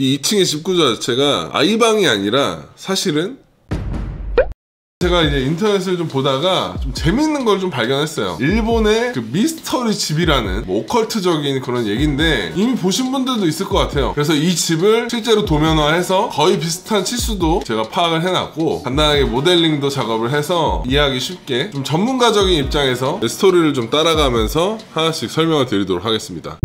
이 2층의 집 구조 자체가 아이방이 아니라 사실은 제가 이제 인터넷을 좀 보다가 좀 재밌는 걸 좀 발견했어요. 일본의 그 미스터리 집이라는 뭐 오컬트적인 그런 얘기인데 이미 보신 분들도 있을 것 같아요. 그래서 이 집을 실제로 도면화해서 거의 비슷한 치수도 제가 파악을 해놨고 간단하게 모델링도 작업을 해서 이해하기 쉽게 좀 전문가적인 입장에서 스토리를 좀 따라가면서 하나씩 설명을 드리도록 하겠습니다.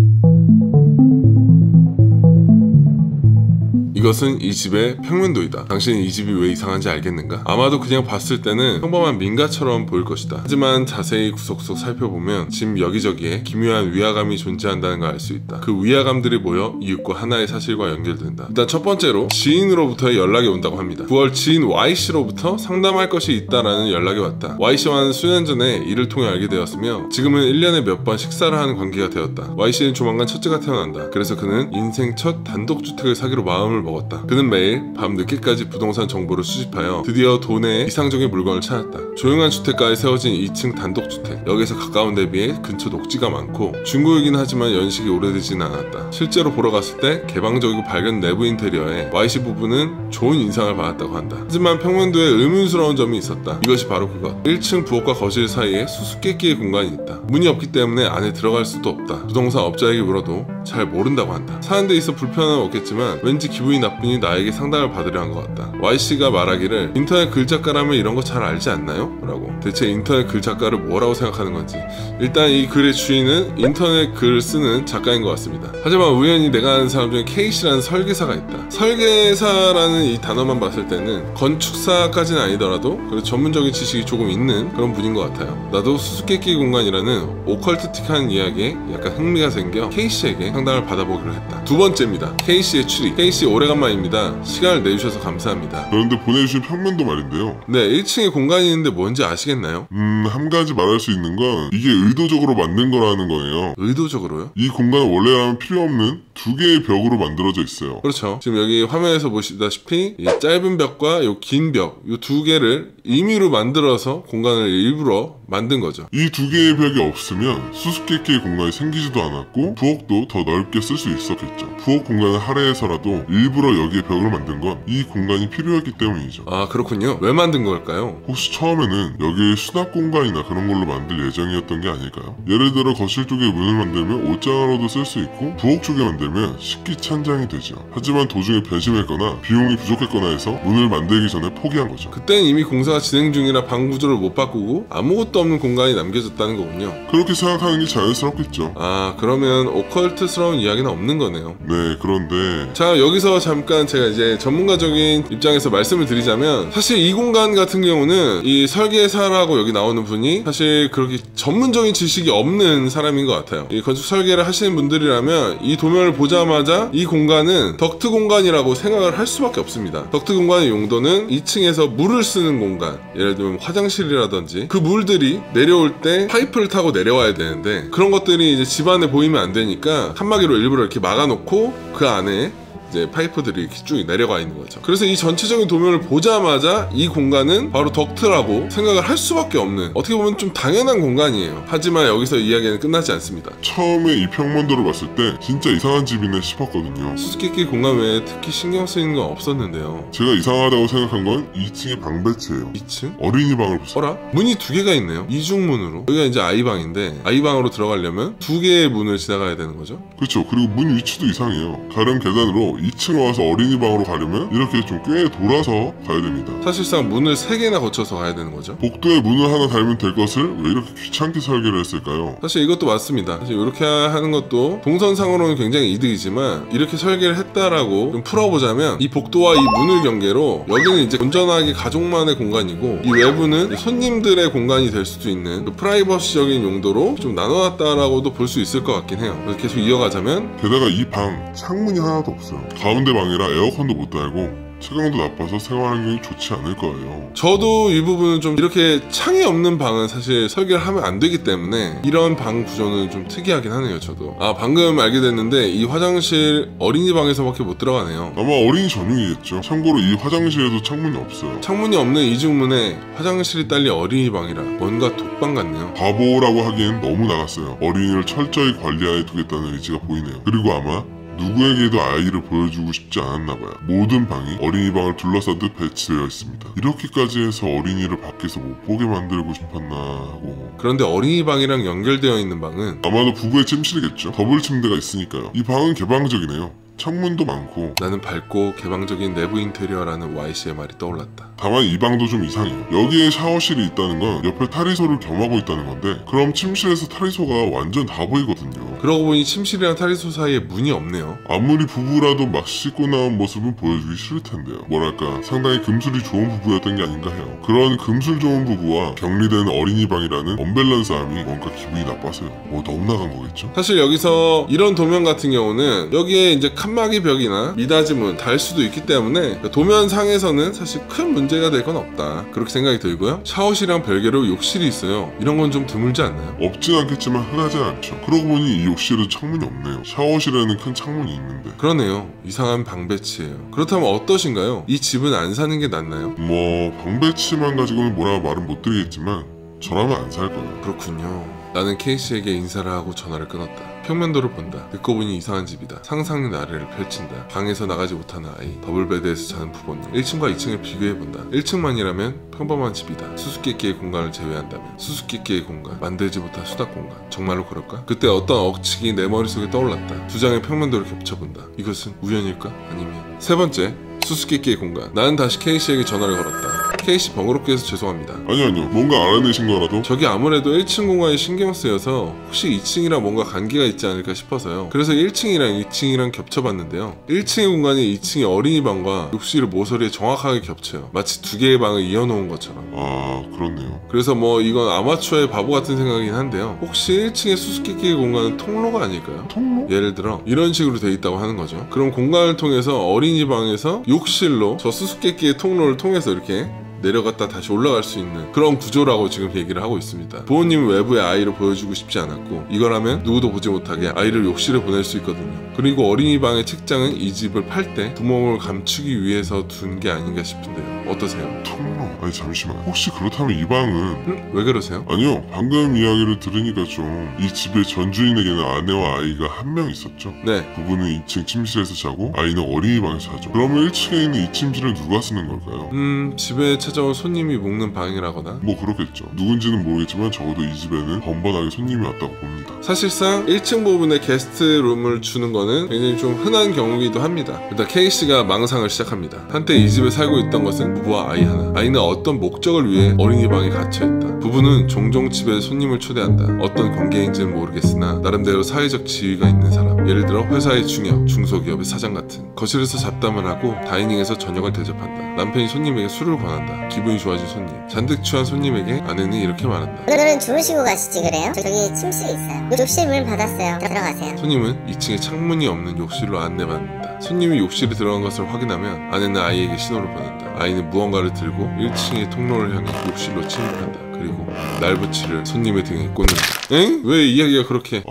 이것은 이 집의 평면도이다. 당신이 이 집이 왜 이상한지 알겠는가? 아마도 그냥 봤을 때는 평범한 민가처럼 보일 것이다. 하지만 자세히 구석구석 살펴보면 집 여기저기에 기묘한 위화감이 존재한다는 걸 알 수 있다. 그 위화감들이 모여 이윽고 하나의 사실과 연결된다. 일단 첫 번째로 지인으로부터의 연락이 온다고 합니다. 9월 지인 Y씨로부터 상담할 것이 있다라는 연락이 왔다. Y씨와는 수년 전에 이를 통해 알게 되었으며 지금은 1년에 몇 번 식사를 하는 관계가 되었다. Y씨는 조만간 첫째가 태어난다. 그래서 그는 인생 첫 단독주택을 사기로 마음을 먹었다. 그는 매일 밤 늦게까지 부동산 정보를 수집하여 드디어 도내에 이상적인 물건을 찾았다. 조용한 주택가에 세워진 2층 단독주택. 역에서 가까운 데 비해 근처 녹지가 많고 중고이긴 하지만 연식이 오래되진 않았다. 실제로 보러 갔을 때 개방적이고 밝은 내부 인테리어에 Y씨 부부는 좋은 인상을 받았다고 한다. 하지만 평면도에 의문스러운 점이 있었다. 이것이 바로 그것. 1층 부엌과 거실 사이에 수수께끼의 공간이 있다. 문이 없기 때문에 안에 들어갈 수도 없다. 부동산 업자에게 물어도 잘 모른다고 한다. 사는 데 있어 불편함은 없겠지만 왠지 기분이 나쁘니 나에게 상담을 받으려 한 것 같다. Y씨가 말하기를 인터넷 글작가라면 이런 거 잘 알지 않나요? 라고. 대체 인터넷 글작가를 뭐라고 생각하는 건지. 일단 이 글의 주인은 인터넷 글을 쓰는 작가인 것 같습니다. 하지만 우연히 내가 아는 사람 중에 K씨라는 설계사가 있다. 설계사라는 이 단어만 봤을 때는 건축사까지는 아니더라도 그래도 전문적인 지식이 조금 있는 그런 분인 것 같아요. 나도 수수께끼 공간이라는 오컬트틱한 이야기에 약간 흥미가 생겨 K씨에게 상담을 받아보기로 했다. 두 번째입니다. K씨의 출입. K씨 오래간만입니다. 시간을 내주셔서 감사합니다. 그런데 보내주신 평면도 말인데요. 네, 1층에 공간이 있는데 뭔지 아시겠나요? 한 가지 말할 수 있는 건 이게 의도적으로 만든 거라는 거예요. 의도적으로요? 이 공간은 원래라면 필요 없는 두 개의 벽으로 만들어져 있어요. 그렇죠. 지금 여기 화면에서 보시다시피 이 짧은 벽과 이 긴 벽, 이 두 개를 임의로 만들어서 공간을 일부러 만든 거죠. 이 두 개의 벽이 없으면 수수께끼의 공간이 생기지도 않았고 부엌도 더 넓게 쓸 수 있었겠죠. 부엌 공간을 할애해서라도 일부러 여기에 벽을 만든 건 이 공간이 필요했기 때문이죠. 아, 그렇군요. 왜 만든 걸까요? 혹시 처음에는 여기에 수납 공간이나 그런 걸로 만들 예정이었던 게 아닐까요? 예를 들어 거실 쪽에 문을 만들면 옷장으로도 쓸 수 있고 부엌 쪽에 만들면 식기 찬장이 되죠. 하지만 도중에 변심했거나 비용이 부족했거나 해서 문을 만들기 전에 포기한 거죠. 그때는 이미 공사가 진행 중이라 방 구조를 못 바꾸고 아무것도 없는 공간이 남겨졌다는 거군요. 그렇게 생각하는 게 자연스럽겠죠. 아, 그러면 오컬트스러운 이야기는 없는 거네요. 네, 그런데 자, 여기서 잠깐 제가 이제 전문가적인 입장에서 말씀을 드리자면 사실 이 공간 같은 경우는 이 설계사라고 여기 나오는 분이 사실 그렇게 전문적인 지식이 없는 사람인 것 같아요. 이 건축 설계를 하시는 분들이라면 이 도면을 보자마자 이 공간은 덕트 공간이라고 생각을 할 수밖에 없습니다. 덕트 공간의 용도는 2층에서 물을 쓰는 공간, 예를 들면 화장실이라든지 그 물들이 내려올 때 파이프를 타고 내려와야 되는데 그런 것들이 이제 집안에 보이면 안 되니까 칸막이로 일부러 이렇게 막아놓고 그 안에 이제 파이프들이 이렇게 쭉 내려가 있는 거죠. 그래서 이 전체적인 도면을 보자마자 이 공간은 바로 덕트라고 생각을 할 수밖에 없는, 어떻게 보면 좀 당연한 공간이에요. 하지만 여기서 이야기는 끝나지 않습니다. 처음에 이 평면도를 봤을 때 진짜 이상한 집이네 싶었거든요. 수수께끼 공간 외에 특히 신경 쓰이는 건 없었는데요. 제가 이상하다고 생각한 건 2층의 방 배치예요. 2층? 어린이방을 보세요. 어라? 문이 두 개가 있네요. 이중문으로. 여기가 이제 아이방인데 아이방으로 들어가려면 두 개의 문을 지나가야 되는 거죠. 그렇죠. 그리고 문 위치도 이상해요. 가령 계단으로 2층 와서 어린이방으로 가려면 이렇게 좀 꽤 돌아서 가야 됩니다. 사실상 문을 3개나 거쳐서 가야 되는 거죠. 복도에 문을 하나 달면 될 것을 왜 이렇게 귀찮게 설계를 했을까요? 사실 이것도 맞습니다. 사실 이렇게 하는 것도 동선상으로는 굉장히 이득이지만 이렇게 설계를 했다라고 좀 풀어보자면 이 복도와 이 문을 경계로 여기는 이제 온전하게 가족만의 공간이고 이 외부는 손님들의 공간이 될 수도 있는 그 프라이버시적인 용도로 좀 나눠놨다라고도 볼 수 있을 것 같긴 해요. 계속 이어가자면 게다가 이 방 창문이 하나도 없어요. 가운데 방이라 에어컨도 못 달고 채광도 나빠서 생활환경이 좋지 않을 거예요. 저도 이 부분은 좀 이렇게 창이 없는 방은 사실 설계를 하면 안 되기 때문에 이런 방 구조는 좀 특이하긴 하네요. 저도 방금 알게 됐는데 이 화장실 어린이 방에서밖에 못 들어가네요. 아마 어린이 전용이겠죠. 참고로 이 화장실에도 창문이 없어요. 창문이 없는 이중문에 화장실이 딸린 어린이 방이라 뭔가 독방 같네요. 바보라고 하기엔 너무 나갔어요. 어린이를 철저히 관리하에 두겠다는 의지가 보이네요. 그리고 아마 누구에게도 아이를 보여주고 싶지 않았나봐요. 모든 방이 어린이방을 둘러싸듯 배치되어 있습니다. 이렇게까지 해서 어린이를 밖에서 못 보게 만들고 싶었나 하고. 그런데 어린이방이랑 연결되어 있는 방은 아마도 부부의 침실이겠죠. 더블 침대가 있으니까요. 이 방은 개방적이네요. 창문도 많고. 나는 밝고 개방적인 내부 인테리어라는 Y씨의 말이 떠올랐다. 다만 이 방도 좀 이상해요. 여기에 샤워실이 있다는 건 옆에 탈의소를 겸하고 있다는 건데, 그럼 침실에서 탈의소가 완전 다 보이거든요. 그러고 보니 침실이랑 탈의소 사이에 문이 없네요. 아무리 부부라도 막 씻고 나온 모습은 보여주기 싫을 텐데요. 뭐랄까 상당히 금술이 좋은 부부였던 게 아닌가 해요. 그런 금술 좋은 부부와 격리된 어린이방이라는 언밸런스함이 뭔가 기분이 나빠서요. 뭐 너무 나간 거겠죠? 사실 여기서 이런 도면 같은 경우는 여기에 이제 칸막이 벽이나 미닫이 문 달 수도 있기 때문에 도면상에서는 사실 큰 문제가 될 건 없다, 그렇게 생각이 들고요. 샤워실이랑 별개로 욕실이 있어요. 이런 건 좀 드물지 않나요? 없진 않겠지만 흔하지 않죠. 그러고 보니 이 욕실은 창문이 없네요. 샤워실에는 큰 창문이 있는데. 그러네요. 이상한 방 배치예요. 그렇다면 어떠신가요? 이 집은 안 사는 게 낫나요? 뭐 방 배치만 가지고는 뭐라 말은 못 드리겠지만 저라면 안 살 거예요. 그렇군요. 나는 K씨에게 인사를 하고 전화를 끊었다. 평면도를 본다. 듣고 보니 이상한 집이다. 상상의 나래를 펼친다. 방에서 나가지 못하는 아이, 더블베드에서 자는 부모님, 1층과 2층을 비교해본다. 1층만이라면 평범한 집이다. 수수께끼의 공간을 제외한다면 수수께끼의 공간, 만들지 못한 수납 공간, 정말로 그럴까? 그때 어떤 억측이 내 머릿속에 떠올랐다. 두 장의 평면도를 겹쳐본다. 이것은 우연일까? 아니면 세 번째, 수수께끼의 공간. 나는 다시 K씨에게 전화를 걸었다. K씨 번거롭게 해서 죄송합니다. 아니요 뭔가 알아내신 거라도. 저기 아무래도 1층 공간이 신경 쓰여서 혹시 2층이랑 뭔가 관계가 있지 않을까 싶어서요. 그래서 1층이랑 2층이랑 겹쳐봤는데요. 1층의 공간이 2층의 어린이방과 욕실 모서리에 정확하게 겹쳐요. 마치 두 개의 방을 이어놓은 것처럼. 아 그렇네요. 그래서 뭐 이건 아마추어의 바보 같은 생각이긴 한데요. 혹시 1층의 수수께끼의 공간은 통로가 아닐까요? 통로? 예를 들어 이런 식으로 돼 있다고 하는 거죠. 그럼 공간을 통해서 어린이방에서 욕실로 저 수수께끼의 통로를 통해서 이렇게 내려갔다 다시 올라갈 수 있는 그런 구조라고 지금 얘기를 하고 있습니다. 부모님은 외부에 아이를 보여주고 싶지 않았고, 이거라면 누구도 보지 못하게 아이를 욕실에 보낼 수 있거든요. 그리고 어린이방의 책장은 이 집을 팔 때 부모를 감추기 위해서 둔 게 아닌가 싶은데요. 어떠세요? 통로? 아니 잠시만, 혹시 그렇다면 이 방은 왜 그러세요? 아니요 방금 이야기를 들으니까 좀 이 집의 전주인에게는 아내와 아이가 한 명 있었죠. 네. 부부는 2층 침실에서 자고 아이는 어린이방에서 자죠. 그러면 1층에 있는 이 침실은 누가 쓰는 걸까요? 집에 찾아온 손님이 묵는 방이라거나. 뭐 그렇겠죠. 누군지는 모르겠지만 적어도 이 집에는 번번하게 손님이 왔다고 봅니다. 사실상 1층 부분에 게스트룸을 주는 거는 굉장히 좀 흔한 경우이기도 합니다. 일단 K씨가 망상을 시작합니다. 한때 이 집에 살고 있던 것은 부부와 아이 하나. 아이는 어떤 목적을 위해 어린이방에 갇혀있다. 부부는 종종 집에 손님을 초대한다. 어떤 관계인지는 모르겠으나 나름대로 사회적 지위가 있는 사람, 예를 들어 회사의 중역, 중소기업의 사장 같은. 거실에서 잡담을 하고 다이닝에서 저녁을 대접한다. 남편이 손님에게 술을 권한다. 기분이 좋아진 손님, 잔뜩 취한 손님에게 아내는 이렇게 말한다. 오늘은 주무시고 가시지 그래요? 저기 침실이 있어요. 욕실 문 받았어요. 들어가세요. 손님은 2층에 창문이 없는 욕실로 안내받는다. 손님이 욕실에 들어간 것을 확인하면 아내는 아이에게 신호를 보낸다. 아이는 무언가를 들고 1층의 통로를 향해 욕실로 침입한다. 그리고 날붙이를 손님의 등에 꽂는다. 엥? 왜 이야기가 그렇게...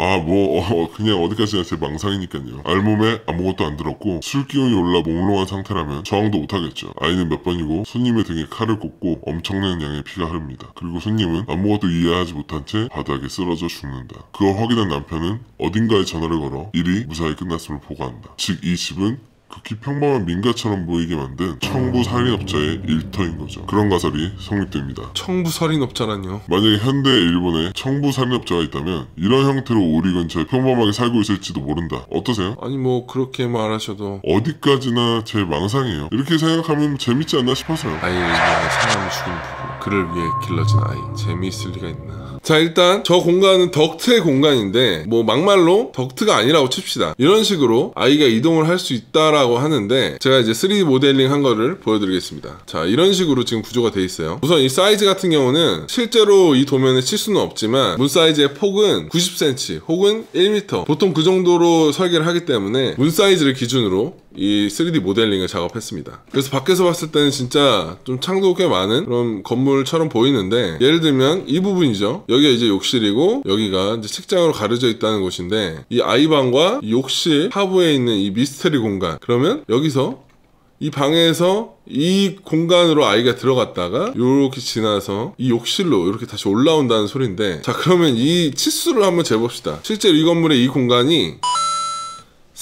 그냥 어디까지나 제 망상이니까요. 알몸에 아무것도 안 들었고 술 기운이 올라 몽롱한 상태라면 저항도 못하겠죠. 아이는 몇 번이고 손님의 등에 칼을 꽂고 엄청난 양의 피가 흐릅니다. 그리고 손님은 아무것도 이해하지 못한 채 바닥에 쓰러져 죽는다. 그걸 확인한 남편은 어딘가에 전화를 걸어 일이 무사히 끝났음을 보고한다. 즉 이 집은 극히 평범한 민가처럼 보이게 만든 청부 살인업자의 일터인 거죠. 그런 가설이 성립됩니다. 청부 살인업자라뇨? 만약에 현대 일본에 청부 살인업자가 있다면 이런 형태로 우리 근처에 평범하게 살고 있을지도 모른다. 어떠세요? 아니 뭐 그렇게 말하셔도 어디까지나 제 망상이에요. 이렇게 생각하면 재밌지 않나 싶어서요. 아이를 위해 사람을 죽인 부부, 그를 위해 길러진 아이, 재미있을 리가 있나. 자, 일단 저 공간은 덕트의 공간인데 뭐 막말로 덕트가 아니라고 칩시다. 이런 식으로 아이가 이동을 할 수 있다라고 하는데 제가 이제 3D 모델링 한 거를 보여드리겠습니다. 자, 이런 식으로 지금 구조가 돼 있어요. 우선 이 사이즈 같은 경우는 실제로 이 도면에 칠 수는 없지만 문 사이즈의 폭은 90cm 혹은 1m, 보통 그 정도로 설계를 하기 때문에 문 사이즈를 기준으로 이 3D 모델링을 작업했습니다. 그래서 밖에서 봤을 때는 진짜 좀 창도 꽤 많은 그런 건물처럼 보이는데, 예를 들면 이 부분이죠. 여기가 이제 욕실이고 여기가 이제 책장으로 가려져 있다는 곳인데, 이 아이방과 이 욕실 하부에 있는 이 미스터리 공간, 그러면 여기서 이 방에서 이 공간으로 아이가 들어갔다가 이렇게 지나서 이 욕실로 이렇게 다시 올라온다는 소리인데, 자 그러면 이 치수를 한번 재봅시다. 실제로 이 건물의 이 공간이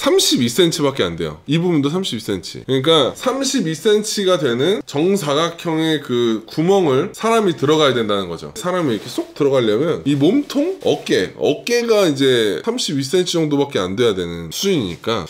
32cm밖에 안 돼요. 이 부분도 32cm. 그러니까 32cm가 되는 정사각형의 그 구멍을 사람이 들어가야 된다는 거죠. 사람이 이렇게 쏙 들어가려면 이 몸통, 어깨가 이제 32cm 정도밖에 안 돼야 되는 수준이니까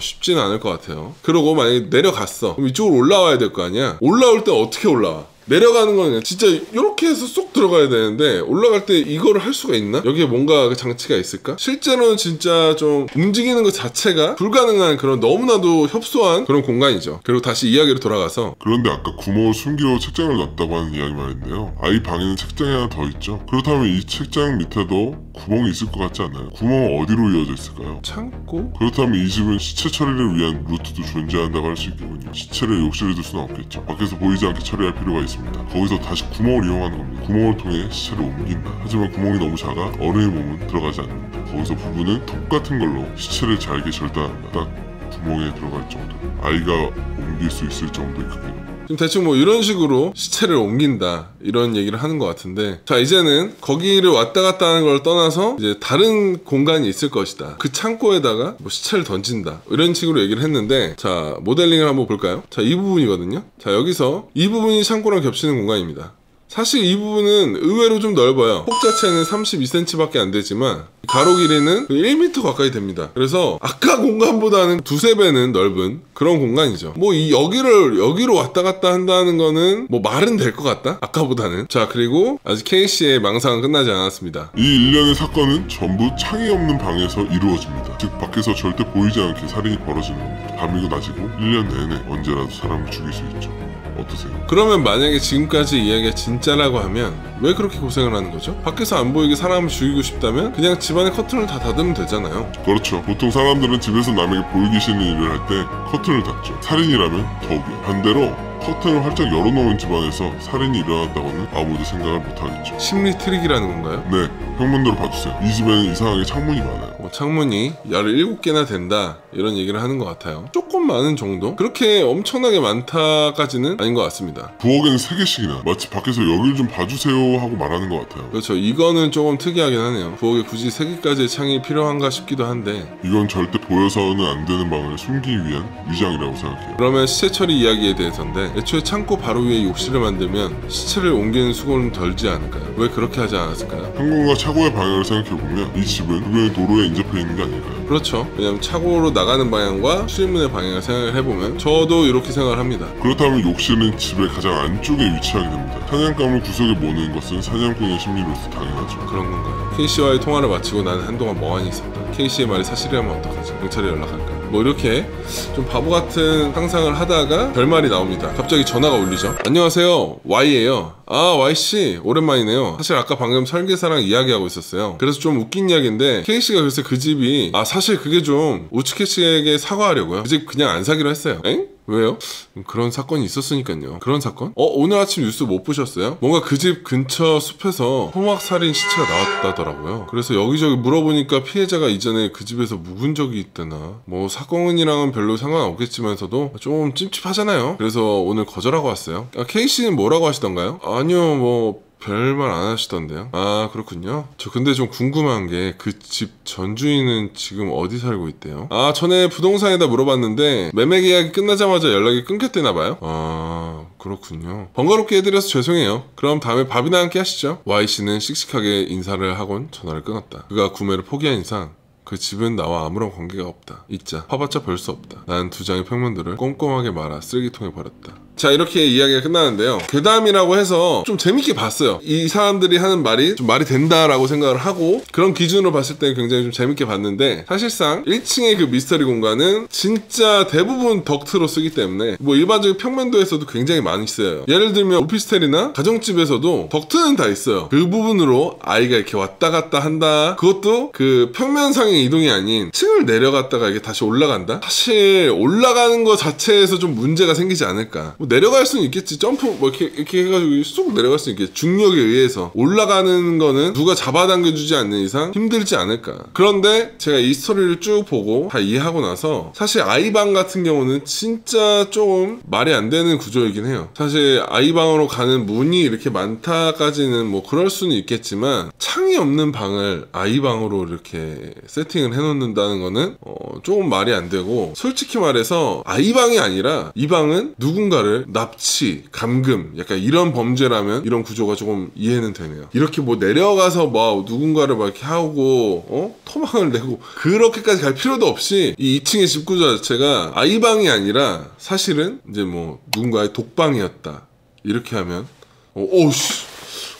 쉽지는 않을 것 같아요. 그러고 만약에 내려갔어. 그럼 이쪽으로 올라와야 될 거 아니야. 올라올 때 어떻게 올라와? 내려가는 거는 진짜 이렇게 해서 쏙 들어가야 되는데 올라갈 때 이거를 할 수가 있나? 여기에 뭔가 장치가 있을까? 실제로는 진짜 좀 움직이는 것 자체가 불가능한 그런 너무나도 협소한 그런 공간이죠. 그리고 다시 이야기로 돌아가서 그런데 아까 구멍을 숨기려고 책장을 놨다고 하는 이야기 말인데요. 아이 방에는 책장이 하나 더 있죠. 그렇다면 이 책장 밑에도 구멍이 있을 것 같지 않나요? 구멍은 어디로 이어져 있을까요? 창고? 그렇다면 이 집은 시체 처리를 위한 루트도 존재한다고 할 수 있겠군요. 시체를 욕실에 둘 수는 없겠죠. 밖에서 보이지 않게 처리할 필요가 있습니다. 거기서 다시 구멍을 이용하는 겁니다. 구멍을 통해 시체를 옮긴다. 하지만 구멍이 너무 작아 어른의 몸은 들어가지 않는다. 거기서 부부는 톱 같은 걸로 시체를 잘게 절단한다. 딱 구멍에 들어갈 정도. 아이가 옮길 수 있을 정도의 크기로. 지금 대충 뭐 이런 식으로 시체를 옮긴다 이런 얘기를 하는 것 같은데, 자 이제는 거기를 왔다 갔다 하는 걸 떠나서 이제 다른 공간이 있을 것이다. 그 창고에다가 뭐 시체를 던진다 이런 식으로 얘기를 했는데, 자 모델링을 한번 볼까요? 자 이 부분이거든요. 자 여기서 이 부분이 창고랑 겹치는 공간입니다. 사실 이 부분은 의외로 좀 넓어요. 폭 자체는 32cm밖에 안 되지만 가로 길이는 1m 가까이 됩니다. 그래서 아까 공간보다는 두세 배는 넓은 그런 공간이죠. 뭐 이 여기로 왔다 갔다 한다는 거는 뭐 말은 될 것 같다? 아까보다는. 자 그리고 아직 K씨의 망상은 끝나지 않았습니다. 이 일련의 사건은 전부 창이 없는 방에서 이루어집니다. 즉 밖에서 절대 보이지 않게 살인이 벌어지는 겁니다. 밤이고 낮이고 1년 내내 언제라도 사람을 죽일 수 있죠. 어떠세요? 그러면 만약에 지금까지 이야기가 진짜라고 하면 왜 그렇게 고생을 하는 거죠? 밖에서 안 보이게 사람을 죽이고 싶다면 그냥 집안의 커튼을 다 닫으면 되잖아요. 그렇죠. 보통 사람들은 집에서 남에게 보이기 싫은 일을 할 때 커튼을 닫죠. 살인이라면 더욱이요. 반대로 커튼을 활짝 열어놓은 집안에서 살인이 일어났다고는 아무도 생각을 못하겠죠. 심리 트릭이라는 건가요? 네, 평문대로 봐주세요. 이 집에는 이상하게 창문이 많아요. 창문이 17개나 된다 이런 얘기를 하는 것 같아요. 조금 많은 정도? 그렇게 엄청나게 많다까지는 아닌 것 같습니다. 부엌에는 3개씩이나 마치 밖에서 여길 좀 봐주세요 하고 말하는 것 같아요. 그렇죠. 이거는 조금 특이하긴 하네요. 부엌에 굳이 3개까지의 창이 필요한가 싶기도 한데, 이건 절대 보여서는 안 되는 방을 숨기기 위한 위장이라고 생각해요. 그러면 시체 처리 이야기에 대해서인데, 애초에 창고 바로 위에 욕실을 만들면 시체를 옮기는 수고는 덜지 않을까요? 왜 그렇게 하지 않았을까요? 현관과 차고의 방향을 생각해보면 이 집은 주변의 도로에 인접해 있는 게 아닐까요? 그렇죠. 왜냐면 차고로 나가는 방향과 출입문의 방향을 생각을 해보면 저도 이렇게 생각을 합니다. 그렇다면 욕실은 집의 가장 안쪽에 위치하게 됩니다. 사냥감을 구석에 모으는 것은 사냥꾼의 심리로서 당연하죠. 그런 건가요? K씨와의 통화를 마치고 나는 한동안 멍하니 있었다. K씨의 말이 사실이라면 어떡하지? 경찰에 연락할까? 뭐 이렇게 좀 바보 같은 상상을 하다가 결말이 나옵니다. 갑자기 전화가 울리죠. 안녕하세요, Y예요. 아, Y씨 오랜만이네요. 사실 아까 방금 설계사랑 이야기하고 있었어요. 그래서 좀 웃긴 이야기인데, K씨가 글쎄 그 집이 사실 그게 좀 우츠케씨에게 사과하려고요. 그 집 그냥 안 사기로 했어요. 엥? 왜요? 그런 사건이 있었으니까요. 그런 사건? 오늘 아침 뉴스 못 보셨어요? 뭔가 그 집 근처 숲에서 토막살인 시체가 나왔다더라고요. 그래서 여기저기 물어보니까 피해자가 이전에 그 집에서 묵은 적이 있다나, 뭐 사건이랑은 별로 상관없겠지만서도 좀 찜찜하잖아요. 그래서 오늘 거절하고 왔어요. K씨는 뭐라고 하시던가요? 아니요, 뭐 별말 안 하시던데요. 아, 그렇군요. 저 근데 좀 궁금한 게 그 집 전주인은 지금 어디 살고 있대요? 아, 전에 부동산에다 물어봤는데 매매 계약이 끝나자마자 연락이 끊겼대나봐요. 아, 그렇군요. 번거롭게 해드려서 죄송해요. 그럼 다음에 밥이나 함께 하시죠. Y씨는 씩씩하게 인사를 하곤 전화를 끊었다. 그가 구매를 포기한 이상 그 집은 나와 아무런 관계가 없다. 잊자. 파봤자 별 수 없다. 난 두 장의 평면도를 꼼꼼하게 말아 쓰레기통에 버렸다. 자, 이렇게 이야기가 끝나는데요. 괴담이라고 해서 좀 재밌게 봤어요. 이 사람들이 하는 말이 좀 말이 된다라고 생각을 하고, 그런 기준으로 봤을 때 굉장히 좀 재밌게 봤는데, 사실상 1층의 그 미스터리 공간은 진짜 대부분 덕트로 쓰기 때문에 뭐 일반적인 평면도에서도 굉장히 많이 써요. 예를 들면 오피스텔이나 가정집에서도 덕트는 다 있어요. 그 부분으로 아이가 이렇게 왔다 갔다 한다. 그것도 그 평면상의 이동이 아닌 층을 내려갔다가 이게 다시 올라간다? 사실 올라가는 거 자체에서 좀 문제가 생기지 않을까. 뭐 내려갈 수는 있겠지. 점프 뭐 이렇게 해가지고 쑥 내려갈 수 있겠지. 중력에 의해서 올라가는 거는 누가 잡아당겨주지 않는 이상 힘들지 않을까. 그런데 제가 이 스토리를 쭉 보고 다 이해하고 나서 사실 아이방 같은 경우는 진짜 조금 말이 안 되는 구조이긴 해요. 사실 아이방으로 가는 문이 이렇게 많다까지는 뭐 그럴 수는 있겠지만 창이 없는 방을 아이방으로 이렇게 세팅을 해놓는다는 거는 조금 말이 안 되고, 솔직히 말해서 아이방이 아니라 이 방은 누군가를 납치, 감금 약간 이런 범죄라면 이런 구조가 조금 이해는 되네요. 이렇게 뭐 내려가서 뭐 누군가를 막 이렇게 하고 토막을 내고 그렇게까지 갈 필요도 없이 이 2층의 집 구조 자체가 아이방이 아니라 사실은 이제 뭐 누군가의 독방이었다 이렇게 하면 오우씨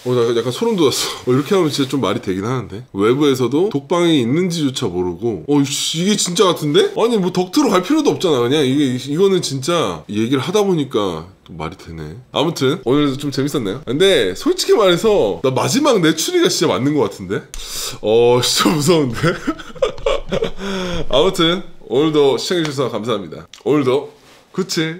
나 약간 소름 돋았어. 이렇게 하면 진짜 좀 말이 되긴 하는데, 외부에서도 독방이 있는지조차 모르고 이게 진짜 같은데? 아니 뭐 덕트로 갈 필요도 없잖아. 그냥 이거는 진짜 얘기를 하다 보니까 또 말이 되네. 아무튼 오늘도 좀 재밌었네요. 근데 솔직히 말해서 나 마지막 내 추리가 진짜 맞는 것 같은데? 진짜 무서운데? 아무튼 오늘도 시청해주셔서 감사합니다. 오늘도 그치?